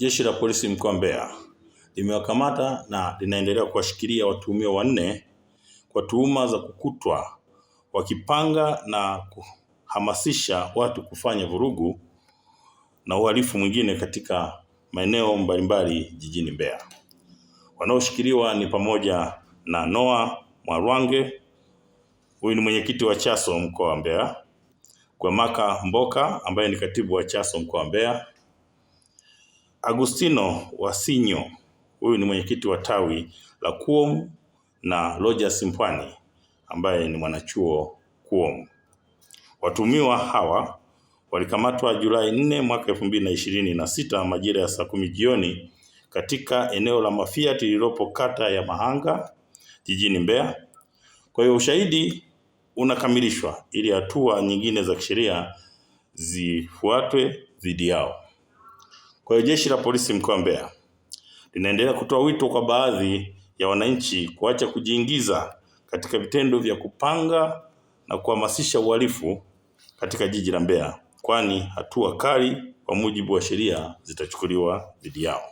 Jeshi la Polisi mkoa wa Mbeya limewakamata na linaendelea kuwashikilia watuhumiwa 4 kwa tuhuma za kukutwa wakipanga na kuhamasisha watu kufanya vurugu na uhalifu mwingine katika maeneo mbalimbali jijini Mbeya. Wanaoshikiliwa ni pamoja na Noah Mwarwange, huyu ni mwenyekiti wa CHASO mkoa wa Mbeya, Gwamaka Mboka ambaye ni katibu wa CHASO mkoa wa Mbeya, Agustino Wasinyo, huyu ni mwenyekiti wa tawi la KUOM, na Rogers Mpwani ambaye ni mwanachuo KUOM. Watuhumiwa hawa walikamatwa Julai 4 mwaka 2026 majira ya saa 10 jioni katika eneo la Mafiati lililopo kata ya Mahanga jijini Mbeya. Kwa hiyo ushahidi unakamilishwa ili hatua nyingine za kisheria zifuatwe dhidi yao. Kwa hiyo Jeshi la Polisi mkoa wa Mbeya linaendelea kutoa wito kwa baadhi ya wananchi kuacha kujiingiza katika vitendo vya kupanga na kuhamasisha uhalifu katika jiji la Mbeya, kwani hatua kali kwa mujibu wa sheria zitachukuliwa dhidi yao.